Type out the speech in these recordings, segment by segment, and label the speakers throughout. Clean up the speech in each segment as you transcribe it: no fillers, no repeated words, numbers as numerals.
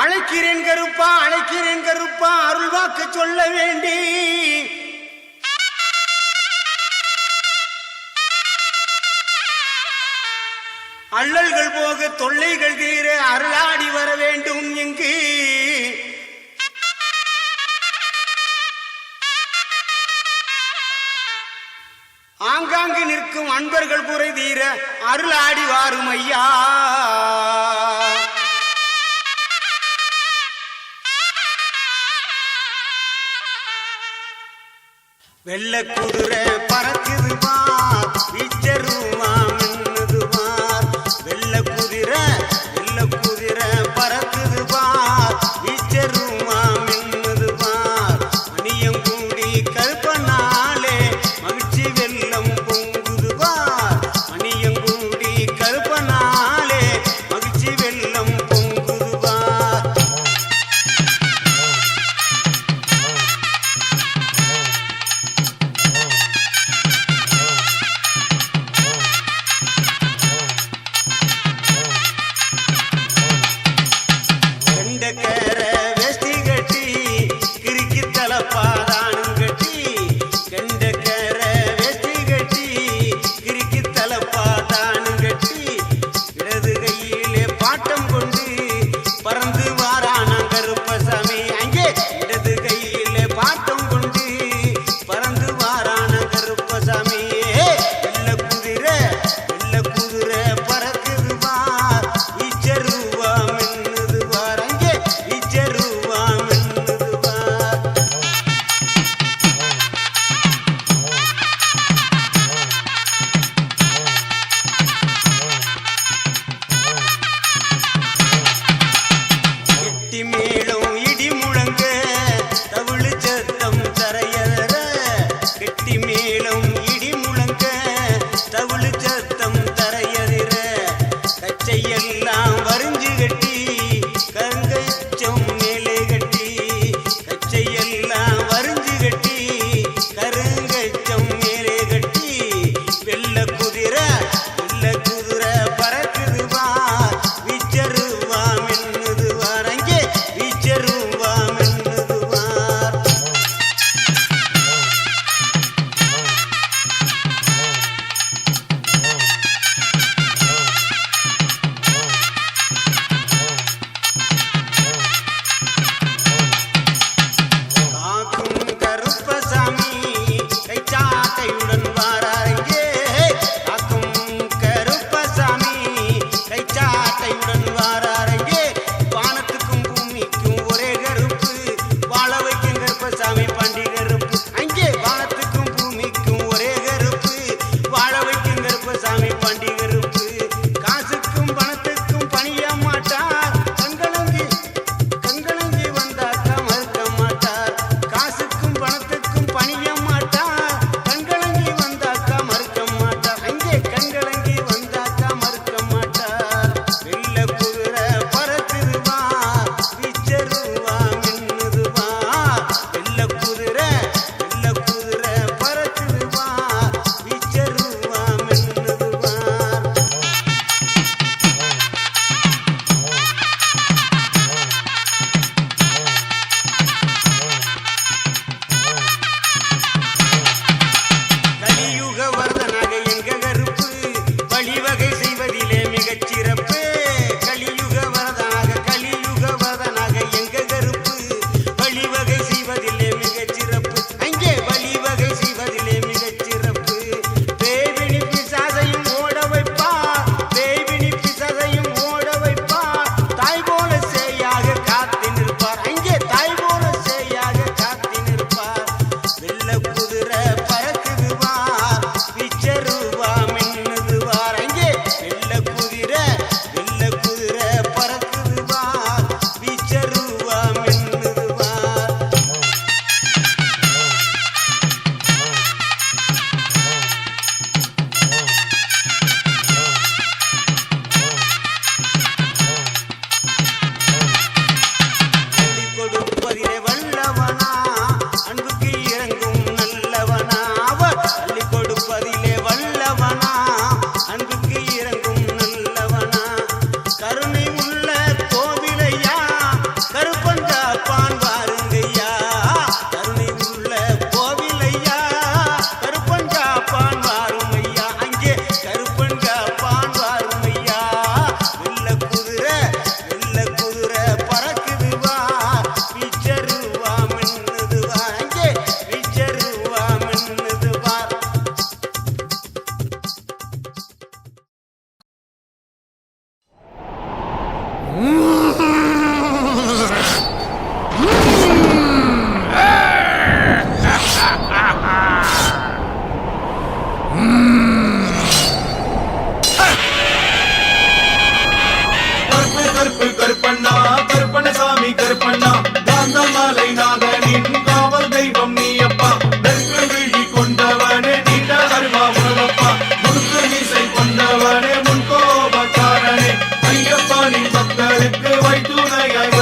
Speaker 1: அழைக்கிறேன் கருப்பா, அழைக்கிறேன் கருப்பா, அருள் வாக்கு சொல்ல வேண்டி அள்ளல்கள் போக தொல்லைகள் தீர அருளாடி வர வேண்டும் இங்கு. ஆங்காங்கு நிற்கும் அன்பர்கள் குறை தீர அருளாடி வாரும் ஐயா. வெள்ள குதிரை பறக்குது பார், வீச்சருமா மின்னுது பார். வெள்ள குதிரை பறக்குது பார், வீச்சருமா மின்னுது பார். மணியம் கூடி கருப்பனாலே மகிழ்ச்சி வெள்ளம் பொங்குது பார். மணியம் கூடி கருப்பனாலே மகிழ்ச்சி வெள்ளம் பொங்குது பார்.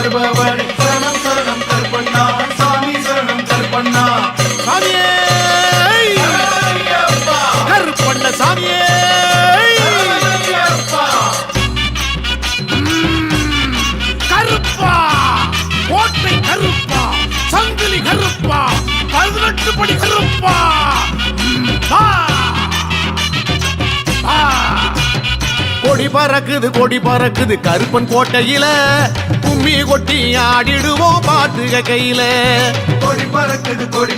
Speaker 2: வருபவனே சரணம் சரணம் கருப்பண்ணா சாமி சரணம் கருப்பண்ணா
Speaker 3: சாமியே கருப்பண்ண சாமியே கருப்பா கோட்டை கருப்பா சங்கிலி கருப்பா 18 படி கருப்பா கொடி பறக்குது கருப்பன் கோட்டையில கும்மி கொட்டி ஆடிடுவோம் பாத்துக கையில
Speaker 2: கொடி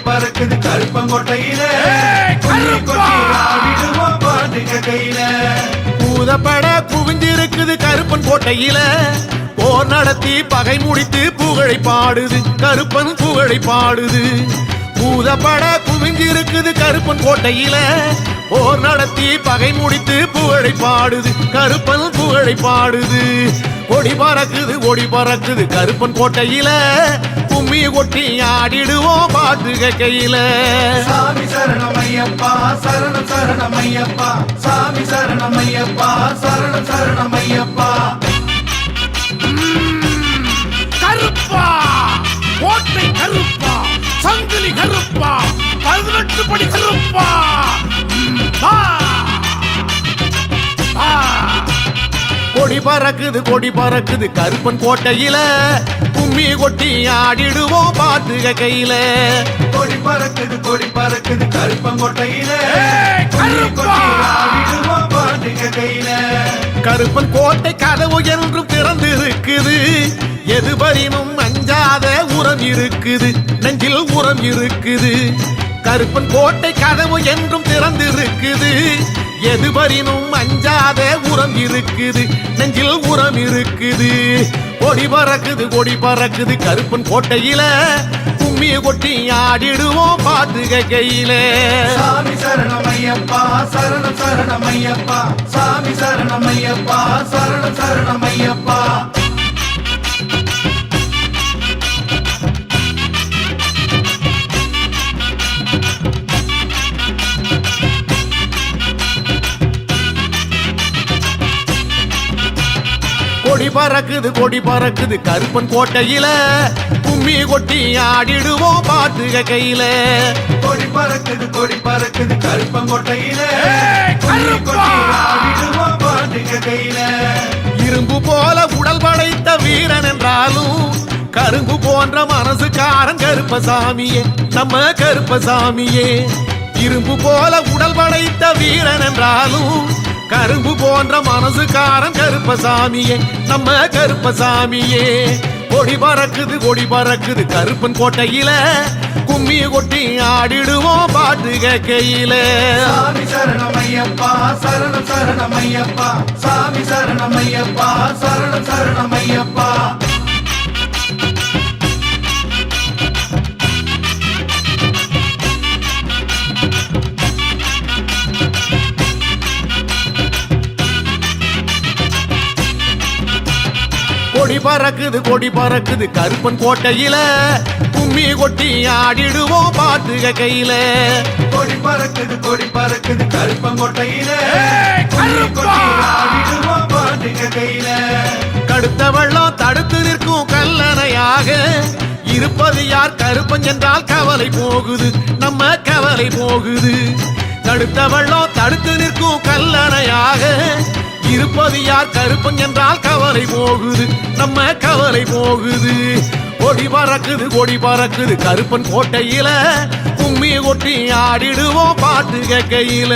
Speaker 2: பறக்குது கருப்பன் கோட்டையில கும்மி கொட்டி ஆடிடுவோம் பாத்துக கையில
Speaker 3: பூதப்பட குவிஞ்சிருக்குது கருப்பன் கோட்டையில போர் நடத்தி பகை முடித்து புகழை பாடுது கருப்பன் புகழை பாடுது பூதப்பட குவிஞ்சிருக்குது கருப்பன் கோட்டையில போர் நடத்தி பகை முடித்து புகழை பாடுது கருப்பன் புகழை பாடுது கொடி பறக்குது கருப்பன் கோட்டையில கும்மி கொட்டி ஆடிடுவோம் பாட்டுக கையில
Speaker 2: சாமி சரணமையப்பா சரணம் சரணமையப்பா சாமி சரணமையப்பா சரணம் சரணமையப்பா
Speaker 3: கருப்பா கோட்டை கருப்பா சங்கிலி கருப்பா 18 படி கருப்பா கொடி பறக்குது கருப்பன் கோட்டையில கும்மி கொட்டி ஆடிடுவோம் பாட்டுக கையில
Speaker 2: கொடி பறக்குது கருப்பன் கோட்டையில கும்மி கொட்டி ஆடிடுவோம் பாட்டுக கையில
Speaker 3: கருப்பன் கோட்டை கதவு என்றும் திறந்து இருக்குது எதுவரினும் அஞ்சாத உரம் இருக்குது நெஞ்சில் உரம் இருக்குது கருப்பன் கோட்டை கதவு என்றும் திறந்து இருக்குது எதுவரினும் அஞ்சாத உரம் இருக்குது நெஞ்சில் உரம் இருக்குது கொடி பறக்குது கருப்பன் கோட்டையில கும்மி கொட்டி ஆடிடுவோம் பாத்துக கையில
Speaker 2: சாமி சரணமையப்பா சரணம் சரணமையப்பா சாமி சரணமையப்பா சரணம் சரணமையப்பா
Speaker 3: கொடி பறக்குது கருப்பன் கோட்டையில கும்மி கொட்டி ஆடிடுவோம் பாட்டுக கையில
Speaker 2: கொடி பறக்குது கருப்பன் கோட்டையில கும்மி கொட்டி ஆடிடுவோம் பாட்டுக கையில
Speaker 3: இரும்பு போல உடல் படைத்த வீரன் என்றாலும் கரும்பு போன்ற மனசுக்காரன் கருப்பசாமியே நம்ம கருப்பசாமியே இரும்பு போல உடல் படைத்த வீரன் என்றாலும் கரும்பு போன்ற மனசுக்காரன் கருப்பசாமியே நம்ம கருப்பசாமியே கொடி பறக்குது கருப்பன் கோட்டையில கும்மி கொட்டி ஆடிடுவோம் பாட்டுக கையில
Speaker 2: சாமி சரணமையப்பா சரணம் சரணமையப்பா சாமி சரணமையப்பா சரணம் சரணமையப்பா
Speaker 3: கொடி பறக்குது கருப்பன் கோட்டையில கும்மி கொட்டி ஆடிடுவோம் பாட்டுக கையில
Speaker 2: கொடி பறக்குது கருப்பன் கோட்டையில கும்மி கொட்டி ஆடிடுவோம் பாட்டுக கையில
Speaker 3: கடுத்த வெள்ளம் தடுத்து நிற்கும் கல்லணையாக இருப்பது யார் கருப்பன் என்றால் கவலை போகுது நம்ம கவலை போகுது தடுத்த வெள்ளம் தடுத்து நிற்கும் கல்லணையாக இருப்பது யார் கருப்பன் என்றால் கவலை போகுது நம்ம கவலை போகுது கொடி பறக்குது கருப்பன் கோட்டையில கும்மி கொட்டி ஆடிடுவோம் பாட்டுக கையில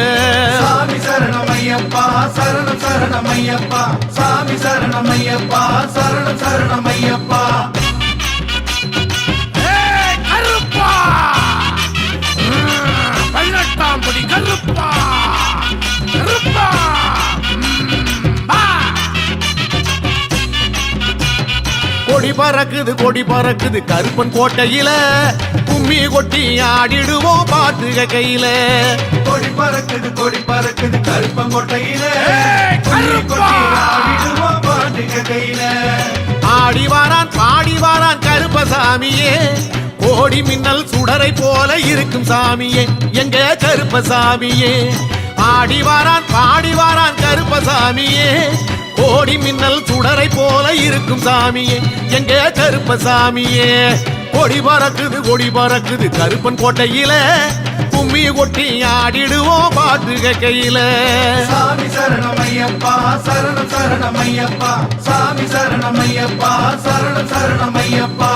Speaker 2: சாமி சரணமையப்பா சரணம் சரணமையப்பா சாமி சரணமையப்பா சரணம் சரணமையப்பா
Speaker 3: கருப்பா 18 படி கருப்பா கருப்பா கொடி பறக்குது கருப்பன் கோட்டையில கும்மி கொட்டி ஆடிடுவோம் பாட்டுக கையில
Speaker 2: கொடி பறக்குது கருப்பன் கோட்டையில கும்மி கொட்டி ஆடிடுவோம் பாட்டுக கையில
Speaker 3: ஆடி வாரான் கருப்பசாமியே கோடி மின்னல் சுடரை போல இருக்கும் சாமியே எங்க கருப்பசாமியே ஆடி வாரான் கருப்பசாமியே கோடி மின்னல் சுடரை போல இருக்கும் சாமியே எங்க கருப்பசாமியே. கொடி பறக்குது கருப்பன் கோட்டையில கும்மி கொட்டி ஆடிடுவோம் பாட்டு கையில.
Speaker 2: சாமி சரணமையப்பா சரணம் சரணமையப்பா சாமி சரணமையப்பா சரணம் சரணமையப்பா.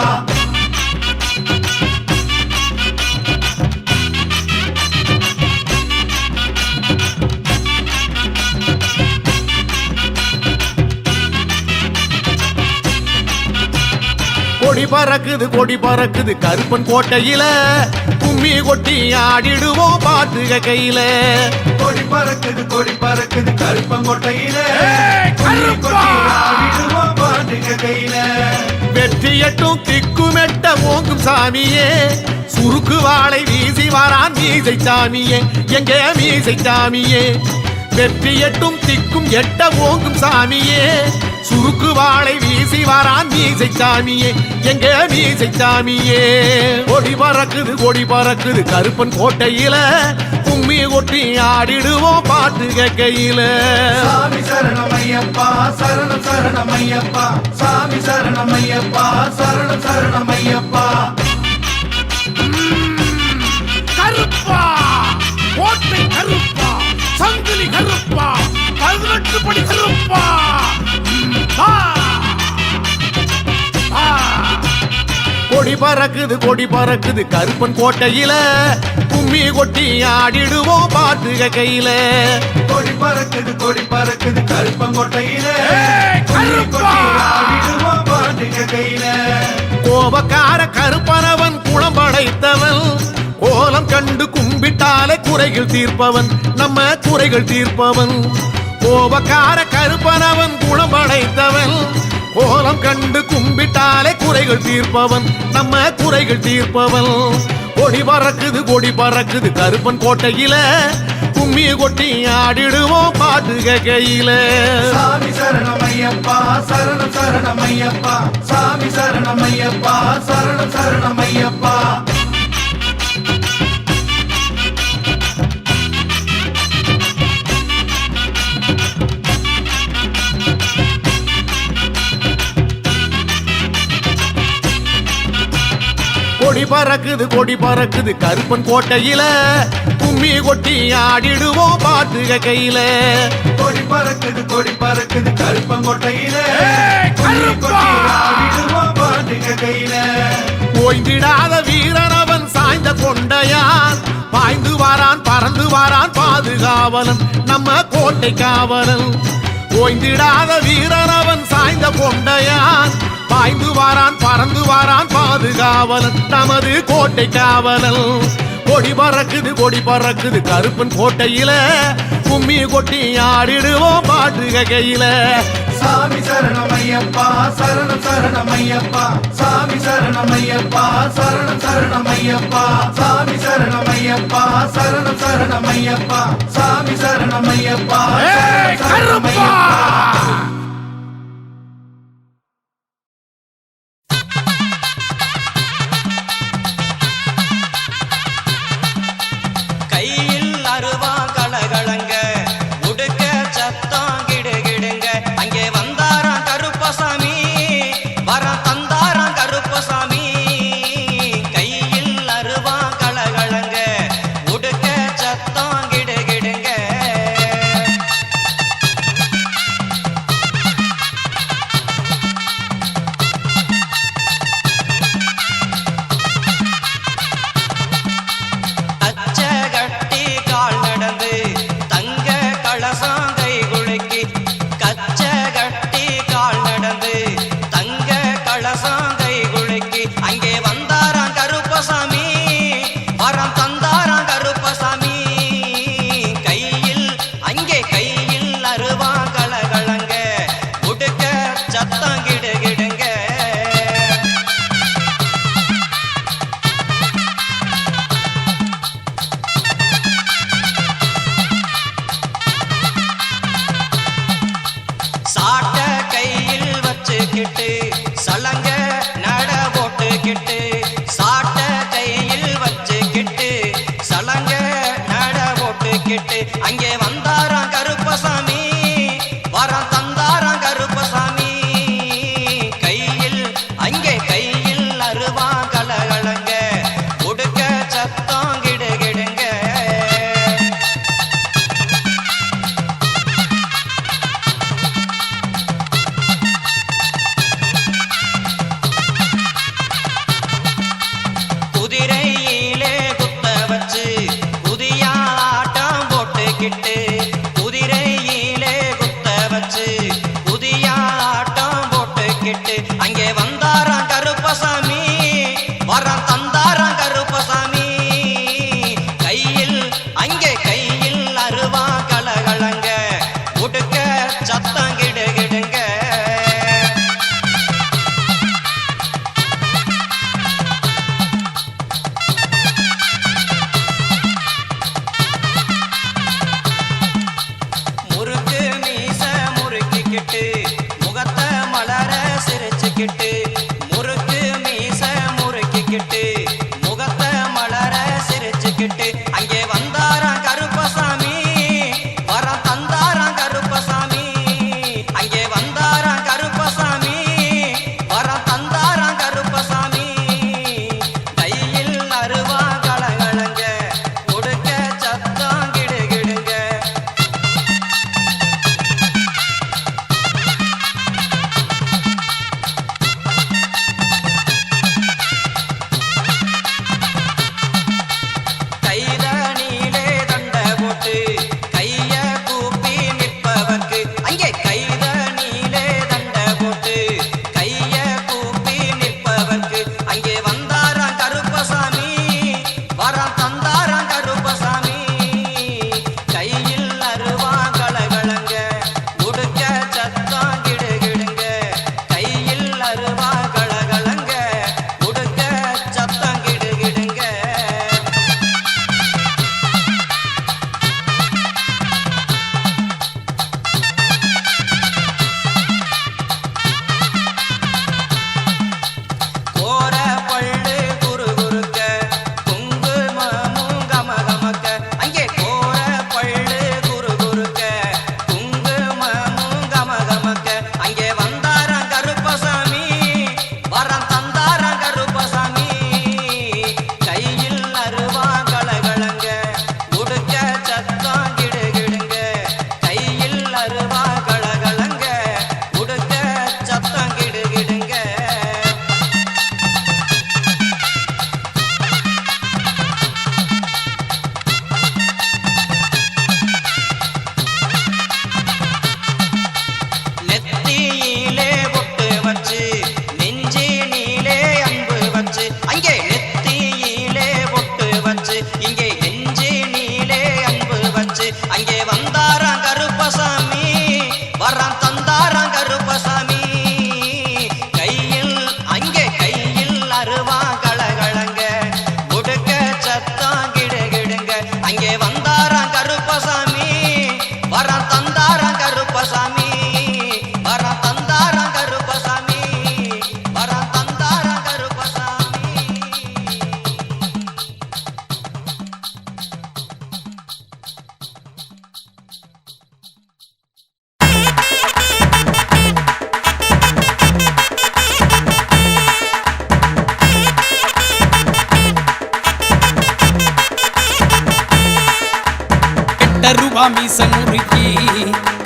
Speaker 3: கொடி பறக்குது கருப்பன் கோட்டையில கும்மி கொட்டி ஆடிடுவோம் பாட்டு கையில.
Speaker 2: கொடி பறக்குது கருப்பங்கோட்டையில ஆடிடுவோம் பாட்டுக கையில.
Speaker 3: வெற்றி எட்டும் திக்குமெட்ட ஓங்கும் சாமியே சுருக்கு வாளை வீசி வாரான் மீசை சாமியே எங்க மீசை சாமியே. வெற்றி எட்டும் திக்கும் எட்ட ஓங்கும் சாமியே சுருக்கு வாளை வீசி வாரான் மீசை சாமியே எங்க மீசை சாமியே. கொடி பறக்குது கருப்பன் கோட்டையில கும்மி கொட்டி ஆடிடுவோம் பாட்டு கையில.
Speaker 2: சாமி சரணமையப்பா சரணம் சரணமையப்பா சாமி சரணமையப்பா சரணம் சரணமையப்பா.
Speaker 4: கருப்பா கோட்டை கருப்பா சங்கிலி கருப்பா 18 படி கருப்பா.
Speaker 3: கொடி பறக்குது கருப்பன் கோட்டையில கும்மி கொட்டி ஆடிடுவோம் பாட்டு கையில.
Speaker 2: கொடி பறக்குது கருப்பங்கோட்டையில ஆடிடுவோம் பாட்டுக கையில.
Speaker 3: கோபக்கார கருப்பனவன் குளம் படைத்தவன் கோலம் கண்டு கும்பிட்டாலே குறைகள் தீர்ப்பவன் நம்ம குறைகள் தீர்ப்பவன். கோபக்கார கருப்பனவன் குளம் படைத்தவன் கோலம் கண்டு கும்பிட்டாலே குறைகள் தீர்ப்பவன் நம்ம குறைகள் தீர்ப்பவன். கொடி பறக்குது கருப்பன் கோட்டையில கும்மி கொட்டி ஆடிடுவோம் பாட்டு கையில.
Speaker 2: சாமி சரணமையப்பா சரணம் சரணமையப்பா சாமி சரணமையப்பா சரணம் சரணமையப்பா.
Speaker 3: கொடி பறக்குது கருப்பன் கோட்டையில கும்மி கொட்டி ஆடிடுவோம் பாட்டு கையில.
Speaker 2: கொடி பறக்குது கருப்பங்கோட்டையில ஆடிடுவோம் பாட்டுக கையில.
Speaker 3: ஓய்ந்திடாத வீரனவன் சாய்ந்த கொண்டையான் பாய்ந்து வாரான் பறந்து வாரான் பாதுகாவலன் நம்ம கோட்டை காவலன். ஓய்ந்திடாத வீரனவன் சாய்ந்த கொண்டையான் பாய்ந்து வாரான் பறந்து வாரான் பாதுகாவலன் நமது கோட்டை காவலன். கொடி பறக்குது கருப்பன் கோட்டையில கும்மி கொட்டி ஆடிடுவோம் பாட்டு கையில.
Speaker 2: சாமி சரணமையப்பா சரணம் சரணமையப்பா சாமி சரணமையப்பா சரணம் சரணமையப்பா சாமி சரணமையப்பா சரணம் சரணமையப்பா சாமி சரணமையப்பா சரணமையப்பா.
Speaker 5: கையில் அருவா கலகலங்க உடுக்க சத்தம் கிடுகிடுங்க அங்கே வந்தாராம் கருப்பசாமி வரம் தந்தாராம் கருப்பசாமி. கையில் அருவா கலகலங்க உடுக்க சத்தம் கிடுகிடுங்க. கட்டி கால் நடந்து தங்க கலசாங்கை குலுக்கி கச்ச கட்டி கால் நடந்து தங்க கலச அங்கே வந்தாராம் கருப்பசாமி வரம் தந்தாராம் கருப்பசாமி கையில் அங்கே கையில் அருவா கலகலங்க உடுக்க சத்தம் கிடுகிடுங்க முறுக்கு மீச முறுக்கிக்கிட்டு முகத்தை மலர சிரிச்சுக்கிட்டு முறுக்கு மீச முறுக்கிக்கிட்டு முகத்தை மலர சிரிச்சுக்கிட்டு அங்கே வந்தாராம் கருப்பசாமி வரம் தந்தாராம் கருப்பசாமி அங்கே வந்தாராம் கருப்பசாமி வரம் தந்தாராம் கருப்பசாமி கையில் அருவா கலகலங்க உடுக்க சத்தம் கிடுகிடுங்க கையில நீலே தண்ட போட்டு கைய கூப்பி நிற்பவர்க்கு அங்கே கையில நீலே தண்ட போட்டு கைய கூப்பி நிற்பவர்க்கு அங்கே வந்தாராம் கருப்பசாமி வரம் தந்தாராம் கருப்பசாமி கையில் அருவா கலகலங்க உடுக்க சத்தம் கிடுகிடுங்க கையில் அருவா கலகலங்க உடுக்க சத்தம் கிடுகிடுங்க கோர பள்ளு குறுகுறுக்க குங்குமமும் கமகமக்க அங்கே கோர பள்ளு குறுகுறுக்க குங்குமமும் கமகமக்க அங்கே வந்தாராம் கருப்பசாமி வரம் தந்தாராம் கருப்பசாமி கையில் அருவா கலகலங்க உடுக்க சத்தம் கிடுகிடுங்க கையில் அருவா கலகலங்க உடுக்க சத்தம் கிடுகிடுங்க நெத்தியிலே பொட்டு வச்சு நெஞ்சினிலே அன்பு வச்சு அங்கே நெத்தியிலே பொட்டு வச்சு இங்கே நெஞ்சினிலே அன்பு வச்சு அங்கே வந்தாராம் கருப்பசாமி வரம் தந்தாராம் கருப்பசாமி கையில் அங்கே கையில் அருவா கலகலங்க உடுக்க சத்தம் கிடுகிடுங்க அங்கே வந்தாராம் கருப்பசாமி வரம் தந்தாராம் கருப்பசாமி வரம் தந்தாராம் கருப்பசாமி வரம் தந்தாராம் கருப்பசாமி
Speaker 6: ரூபா மீச முறுக்கி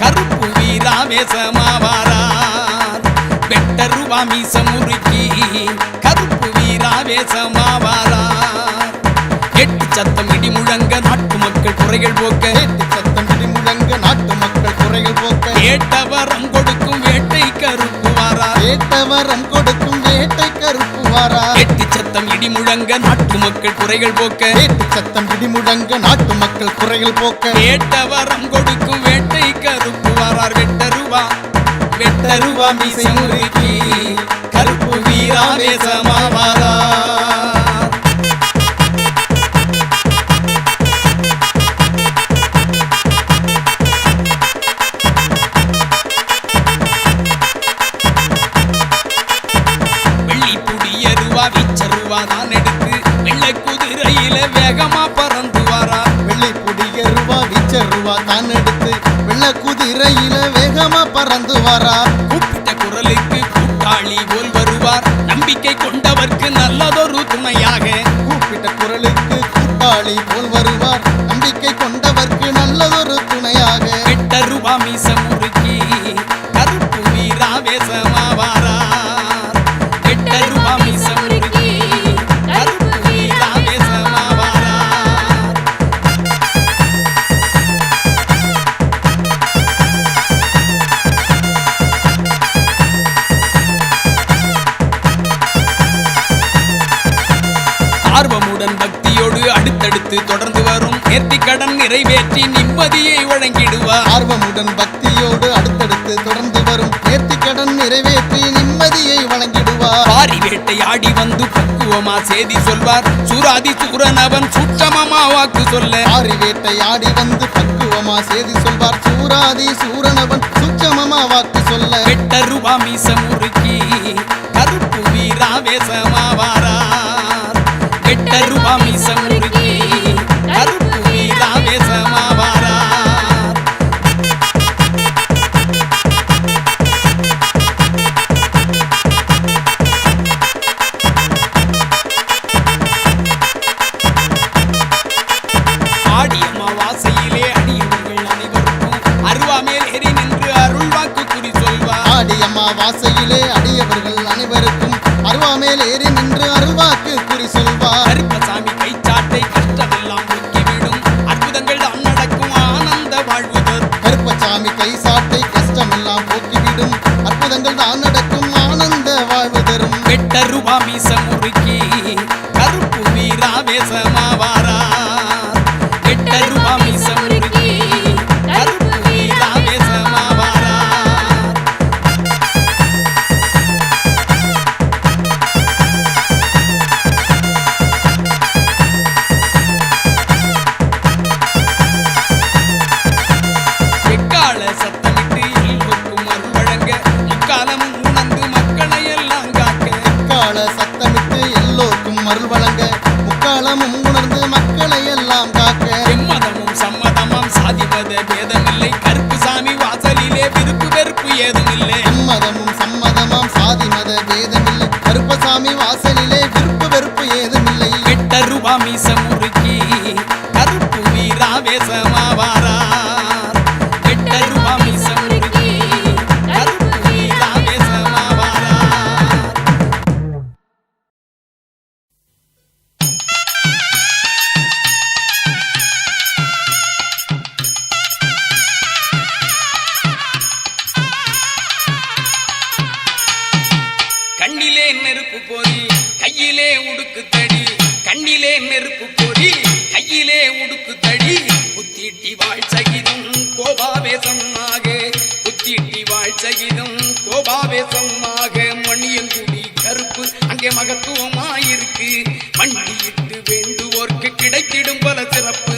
Speaker 6: கருப்பு வீராவேசமாவாரார் வெட்ட ரூபா மீச முறுக்கி கருப்பு வீராவேசமாவாரார் எட்டு சத்தம் இடி முழங்க நாட்டு மக்கள் குறைகள் போக்க
Speaker 3: எட்டு சத்தம் இடி முழங்க நாட்டு மக்கள் குறைகள் போக்க
Speaker 6: ஏட்டவரம் கொடுக்கும் வேட்டை கருப்பு வாரார்
Speaker 3: ஏட்டவரம் கொடுக்கும் வேட்டை கருப்பு வாரா
Speaker 6: எட்டு சத்தம் இடி முழங்க நாட்டு மக்கள் குறைகள் போக்க
Speaker 3: எட்டு சத்தம் இடி முழங்க நாட்டு மக்கள் குறைகள் போக்க
Speaker 6: ஏட்டவரம் கொடுக்கும் வேட்டை கருப்பு வாரார் வெட்ட ரூபா மீசை முறுக்கி கருப்பு வீராவேசமாவாரார் வெள்ளி புடியருவா விச்சருவா தான் எடுத்து வெள்ளை குதிரையில வேகமா பறந்து வாரார்
Speaker 3: வெள்ளை புடிய ரூபா வீச்ச ரூபா தான் எடுத்து வெள்ள குதிரையில வேகமா பறந்து வாரா
Speaker 6: கூப்பிட்ட குரலுக்கு கூட்டாளி போல் வருவார் நம்பிக்கை கொண்டவர்க்கு நல்லதொரு துணையாக
Speaker 3: கூப்பிட்ட குரலுக்கு கூட்டாளி போல் வருவார் நம்பிக்கை கொண்டவர்க்கு நல்லதொரு துணையாக
Speaker 6: வெட்ட ரூபா மீச முறுக்கி கருப்பு வீராவேசமாவாரார் வெட்ட ரூபா மீச முறுக்கி கருப்பு வீராவேசமாவாரார் அடுத்தடுத்து தொடர்ந்து வரும் நேர்த்தி கடன் நிறைவேற்றி நிம்மதியை வழங்கிடுவார்.
Speaker 7: ஆர்வமுடன் பக்தியோடு அடுத்தடுத்து தொடர்ந்து வரும் நேர்த்திக்கடன் நிறைவேற்றி நிம்மதியை வழங்கிடுவார்.
Speaker 6: பாரி வேட்டையாடி வந்து பக்குவமா செய்தி சொல்வார். சூராதி சூரனவன் சுற்றமமா வாக்கு சொல்ல
Speaker 7: ஆரி வேட்டையாடி வந்து பக்குவமா செய்தி சொல்வார். சூராதி சூரனவன் சுற்றமமா வாக்கு சொல்ல
Speaker 6: வெட்டருவா மீச முறுக்கி கருப்பு வீராவேசமாவாரார். வெட்டருவா மீச முறுக்கி கருப்பு வீராவேசமாவாரார். ஆடியம்மா வாசையிலே அடியவர்கள் அனைவருக்கும் அருவாமேல் ஏறி நின்று அருள் வாக்கு குறி சொல்வார்.
Speaker 7: ஆடியம்மா வாசையிலே அடியவர்கள் அனைவருக்கும் அருவாமேல் ஏறி நின்று அருள்வாக்கு குறி சொல்வார்.
Speaker 6: கருப்பசாமி கைச்சாட்டை கஷ்டமெல்லாம் நீக்கிவிடும் அற்புதங்கள் தான் நடக்கும் ஆனந்த வாழ்வு தரும்.
Speaker 7: கருப்பசாமி கை சாட்டை கஷ்டமெல்லாம் போக்கிவிடும் அற்புதங்கள் தான் நடக்கும் ஆனந்த வாழ்வு தரும்.
Speaker 6: வெட்டருவா மீச முறுக்கி கருப்பு வீராவேசமாவாரார். வெட்டருவா மீச முறுக்கி கருப்பு வீராவேசமாவாரார். எக்கால சத்தமிட்டு எல்லோருக்கும் அருள் வழங்க முக்காலமும் உணர்ந்து மக்களை எல்லாம் காக்க
Speaker 7: கால சத்தமிட்டு எல்லோருக்கும் அருள் வழங்க முக்காலமும் உணர்ந்து மக்களை எல்லாம் காக்க
Speaker 6: எம்மதமும் சம்மதமாம் சாதிமத பேதமில்லை. கருப்புசாமி வாசலிலே விருப்பு வெறுப்பு ஏதுமில்லை.
Speaker 7: எம்மதமும் சம்மதமாம் சாதி மத பேதமில்லை. கருப்பசாமி வாசலிலே விருப்பு வெறுப்பு ஏதுமில்லை.
Speaker 6: வெட்டருவா மீச முறுக்கி கருப்பு வீராவேசமாவாரார். வெட்டருவா மீச முறுக்கி கருப்பு வீராவேசமாவாரார். கண்ணிலே நெருப்பு போரி கையிலே உடுக்கு தடி. கண்ணிலே நெருப்பு போரி கையிலே உடுக்கு தடி. குத்திட்டி வாழ் சகிதம் கோபாவேசமாக குத்திட்டி வாழ் சகிதம் கோபாவேசமாக மணியங்குடி கருப்பு அங்கே மகத்துவமாயிருக்கு. மண்டியிட்டு வேண்டுவோர்க்கு கிடைத்திடும் பல சிறப்பு.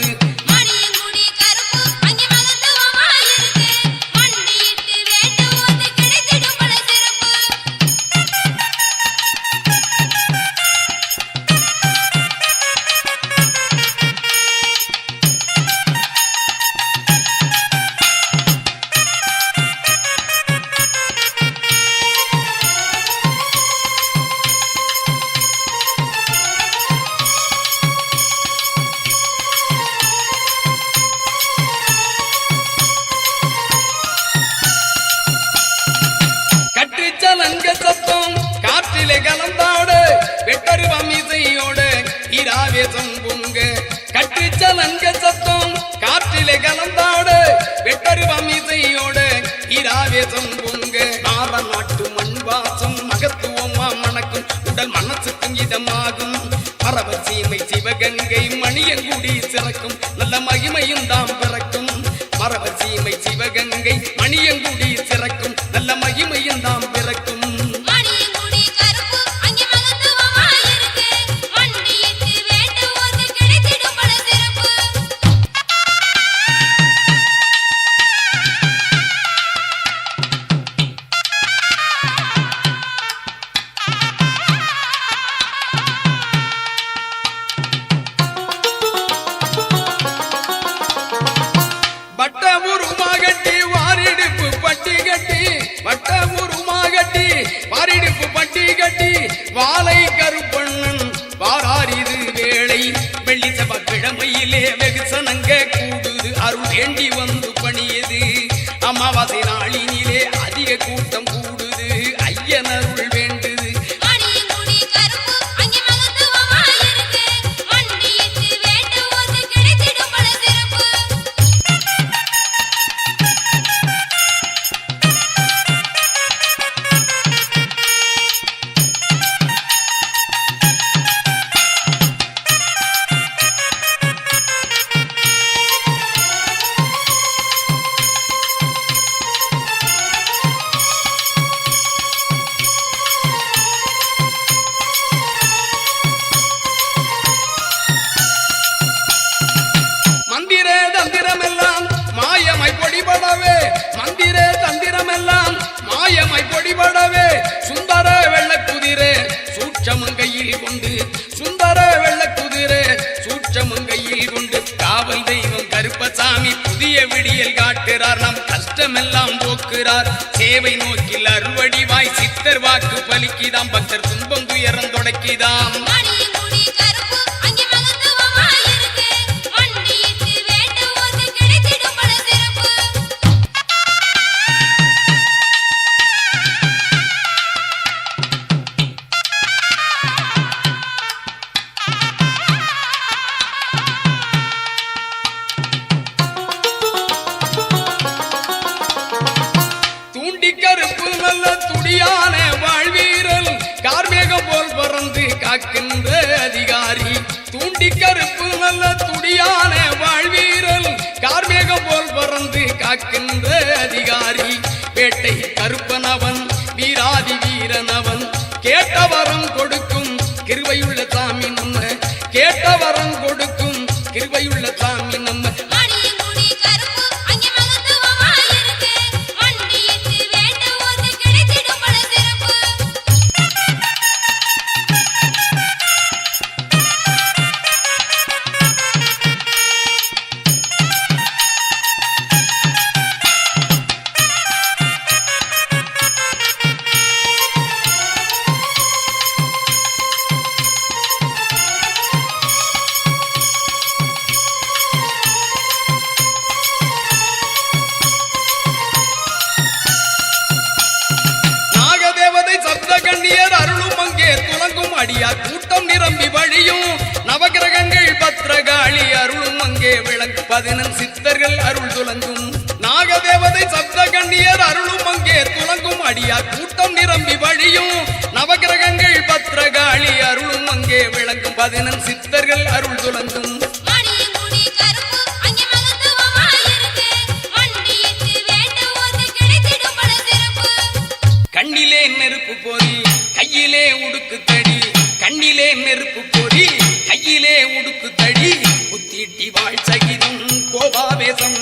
Speaker 8: மணியங்குடி கருப்பு அங்கே மகத்துவமாயிருக்கு. மண்டியிட்டு வேண்டுவோர்க்கு கிடைத்திடும் பல சிறப்பு.
Speaker 6: கட்டுச்சலங்க சத்தம் காற்றிலே கலந்தாடு. வெட்டருவா மீசையோடு ஈராவேசம் பொங்க. கட்டுச்சலங்க சத்தம் காற்றிலே கலந்தாடு. வெட்டருவா மீசையோடு ஈராவேசம் பொங்க. ஆற நாட்டு மண் வாசம் மகத்துவமா மணக்கும். உடல் மனசுக்கும் இதமாகும். பரவர் சீமை சிவகங்கை மணியங்குடி சிறக்கும். நல்ல மகிமையும் தாம் பிறக்கும். பரவர் சீமை சிவகங்கை மணியங்குடி சிறக்கும். நல்ல மகிமையும் தாம் பிறக்கும்.
Speaker 8: மணியங்குடி கருப்பு அங்கே மகத்துவமாயிருக்கு. மண்டியிட்டு வேண்டுவோர்க்கு கிடைத்திடும் பல சிறப்பு.
Speaker 6: வட்ட உருமாகட்டி வாரிடுப்பு பட்டி கட்டி. வட்ட உருமாகட்டி வாரிடுப்பு பட்டி கட்டி. வாழை கருப்பண்ணன் வாராரிது வேளை. வெள்ளி செவ்வாய்க்கிழமையிலே வெகுசனங்க கூடுது. அருள் வேண்டி வந்து பணியது. அமாவாசை நாளினிலே அதிக கூட்டம் கூடுது. ஐயன் அருள் வேண்டுது.
Speaker 8: மணியங்குடி கருப்பு அங்கே மகத்துவமாயிருக்கு. மண்டியிட்டு வேண்டுவோர்க்கு கிடைத்திடும் பல சிறப்பு.
Speaker 6: கையில் கொண்டு சுந்தர வெள்ள குதிரை சூட்சமும் கையில் கொண்டு காவல் தெய்வம் கருப்பசாமி புதிய விடியல் காட்டுறார் நம் கஷ்டமெல்லாம் போக்குறார் சேவை நோக்கில் அருள்வடிவாய் சித்தர் வாக்கு பலிக்குதாம் பக்தர் துன்பம் துயரம் தொடக்கிதாம்
Speaker 8: மணியங்குடி கருப்பு அங்கே மகத்துவமாயிருக்கு மண்டியிட்டு வேண்டுவோர்க்கு கிடைத்திடும் பல சிறப்பு
Speaker 6: தூண்டி கருப்பு நல்ல துடியான வாழ்வீரல் கார்மேகம் போல் பறந்து காக்கின்ற அதிகாரி தூண்டி கருப்பு நல்ல துடியான வாழ்வீரல் கார்மேகம் போல் பறந்து காக்கின்ற அதிகாரி வேட்டை கருப்பனவன் வீராதி வீரனவன் கேட்டவரம் கொடுக்கும் கிருபையுள்ள சாமி நம்ம கேட்டவரம் கொடுக்கும் கிருபையுள்ள சாமி நம்ம
Speaker 8: மணியங்குடி கருப்பு அங்கே மகத்துவமாயிருக்கு மண்டியிட்டு வேண்டுவோர்க்கு கிடைத்திடும் பல சிறப்பு
Speaker 6: நாகதேவதை சப்த கண்ணியர் அருளும் அங்கே துலங்கும் அடியார் கூட்டம் நிரம்பி வழியும் நவகிரகங்கள் பத்ரகாளி அருளும் அங்கே விளங்கு 11 சித்தர்கள் அருள் துலங்கும் நாகதேவதை சப்த கண்ணியர் அருளும் அங்கே துலங்கும் அடியார் கூட்டம் நிரம்பி வழியும் நவகிரகங்கள் பத்ரகாளி அருளும் அங்கே விளங்கும் 11 சித்தர்கள் அருள் துலங்கும்
Speaker 8: மணியங்குடி கருப்பு அங்கே மகத்துவமாயிருக்கு மண்டியிட்டு வேண்டுவோர்க்கு கிடைத்திடும் பல சிறப்பு
Speaker 6: கண்ணிலே நெருப்பு போரி கையிலே உடுக்கு தடி கண்ணிலே நெருப்பு போரி கையிலே உடுக்கு தடி புத்திட்டி வாழ் சகிதம் கோபாவேசம்